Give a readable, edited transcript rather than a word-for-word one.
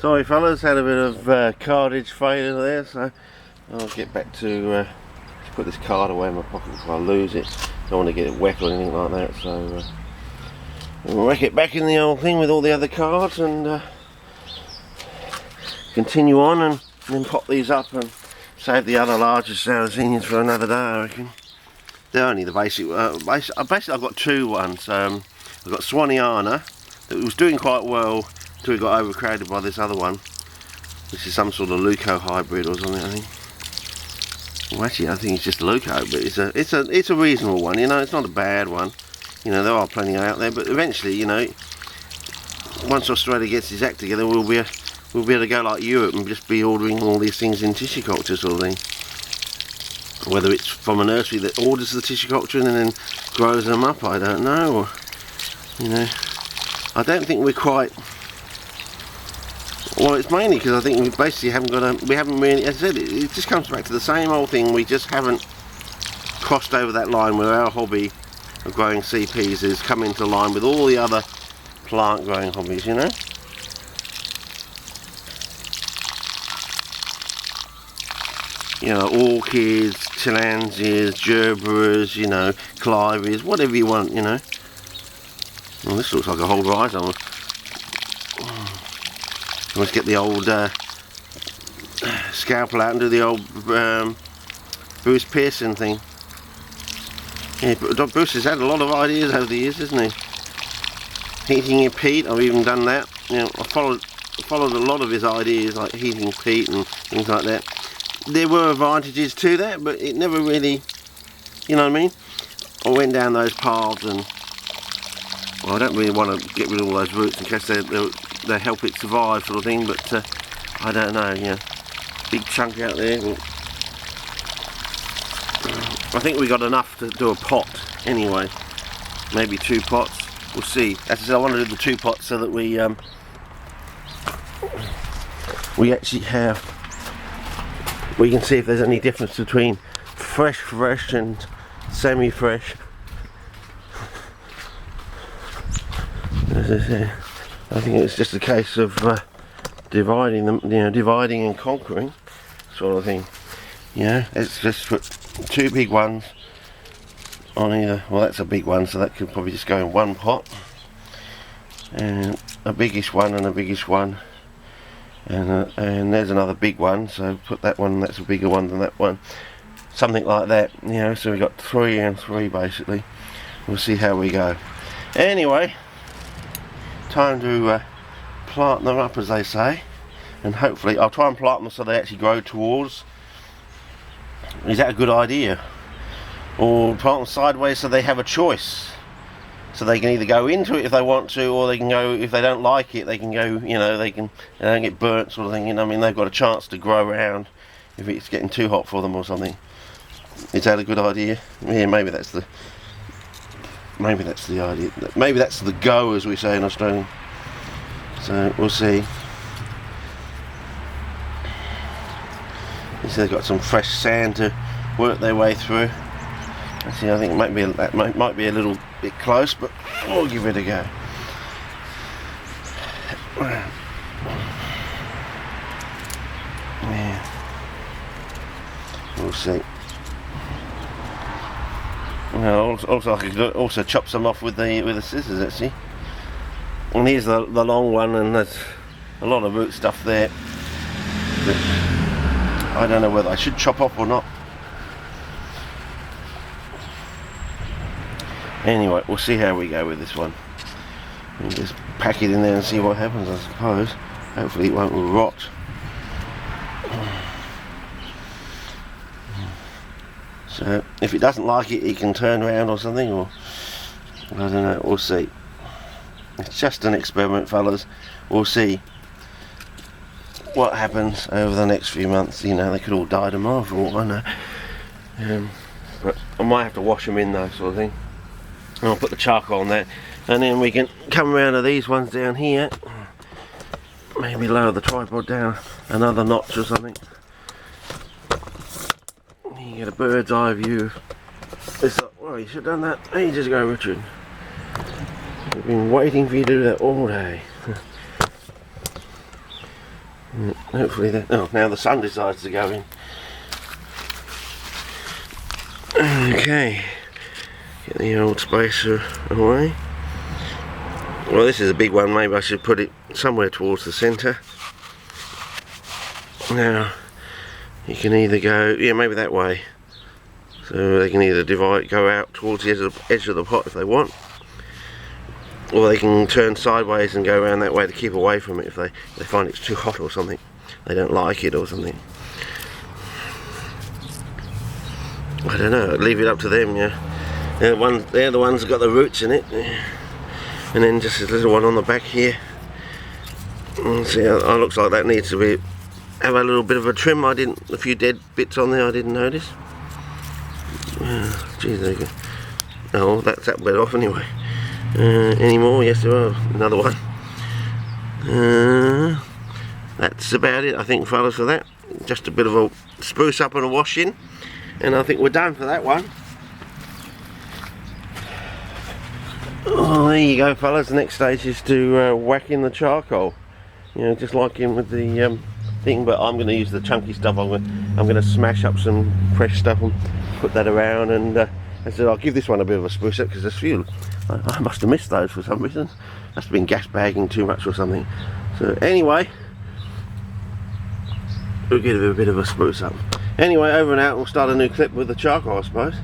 Sorry fellas, had a bit of cardage failure there, so I'll get back to put this card away in my pocket before I lose it. Don't want to get it wet or anything like that, so we'll whack it back in the old thing with all the other cards and continue on, and then pop these up and save the other larger Sarrasinians for another day, I reckon. They're only the basic, basically I've got two ones. I've got Swanniana that was doing quite well until it got overcrowded by this other one. This is some sort of Luco hybrid or something, I think. Well, actually, I think it's just Luco, but it's a reasonable one. You know, it's not a bad one. You know, there are plenty out there, but eventually, you know, once Australia gets its act together, we'll be able to go like Europe and just be ordering all these things in tissue culture sort of thing. Whether it's from a nursery that orders the tissue culture and then grows them up, I don't know. Or, you know, I don't think we're quite. Well, it's mainly because I think we basically we haven't really, as I said, it just comes back to the same old thing. We just haven't crossed over that line where our hobby of growing CPs has come into line with all the other plant growing hobbies, you know. You know, orchids, tillandsias, gerberas, you know, clivias, whatever you want, you know. Well, this looks like a whole rhizome. Let's get the old scalpel out and do the old Bruce Pearson thing. Yeah, but Bruce has had a lot of ideas over the years, hasn't he? Heating your peat, I've even done that. You know, I followed a lot of his ideas, like heating peat and things like that. There were advantages to that, but it never really, you know what I mean? I went down those paths and, well, I don't really want to get rid of all those roots in case they help it survive sort of thing, but I don't know, you know, big chunk out there. I think we got enough to do a pot anyway, maybe 2 pots, we'll see. As I said, I want to do the 2 pots so that we actually we can see if there's any difference between fresh and semi-fresh. As I say, I think it's just a case of dividing them, you know, dividing and conquering sort of thing. You know, let's just put 2 big ones on either. Well, that's a big one, so that could probably just go in 1 pot, and a biggish one and a biggish one, and there's another big one, so put that one, that's a bigger one than that one, something like that, you know. So we got 3 and 3 basically. We'll see how we go. Anyway, time to plant them up, as they say, and hopefully I'll try and plant them so they actually grow towards. Is that a good idea? Or plant them sideways so they have a choice, so they can either go into it if they want to, or they can go, if they don't like it, they can go, you know, they don't get burnt sort of thing, you know. I mean, they've got a chance to grow around if it's getting too hot for them or something. Is that a good idea? Yeah, maybe that's the idea. Maybe that's the go, as we say in Australia. So we'll see. You see, they've got some fresh sand to work their way through. See, I think that might be a little bit close, but we'll give it a go. Yeah. We'll see. Well, also I could also chop some off with the scissors, actually. And here's the long one, and there's a lot of root stuff there. But I don't know whether I should chop off or not. Anyway, we'll see how we go with this one. We'll just pack it in there and see what happens, I suppose. Hopefully it won't rot. So if it doesn't like it, it can turn around or something, or I don't know, we'll see. It's just an experiment, fellas. We'll see what happens over the next few months. You know, they could all die tomorrow for all I know. But I might have to wash them in though, sort of thing. And I'll put the charcoal on that, and then we can come around to these ones down here. Maybe lower the tripod down another notch or something. You get a bird's eye view. It's like, well, you should have done that ages ago, Richard. I've been waiting for you to do that all day. Hopefully that. Oh, now the sun decides to go in. Okay, get the old spacer away. Well, this is a big one. Maybe I should put it somewhere towards the centre. Now, you can either go, yeah, maybe that way. So they can either divide, go out towards the edge of the pot if they want, or they can turn sideways and go around that way to keep away from it if they find it's too hot or something. They don't like it or something. I don't know, I'd leave it up to them, yeah. They're the ones that got the roots in it. And then just a little one on the back here. See, it looks like that needs to have a little bit of a trim. A few dead bits on there I didn't notice. Geez, there you go. Oh, that's that bit off anyway. Any more? Yes, there are. Another one. That's about it, I think, fellas, for that. Just a bit of a spruce up and a wash in, and I think we're done for that one. Oh, there you go, fellas. The next stage is to whack in the charcoal. You know, just like in with the thing, but I'm going to use the chunky stuff. I'm going to smash up some fresh stuff and put that around. And I said I'll give this one a bit of a spruce up because there's a few. I must have missed those for some reason. Must have been gas bagging too much or something. So anyway, we'll give it a bit of a spruce up. Anyway, over and out. We'll start a new clip with the charcoal, I suppose.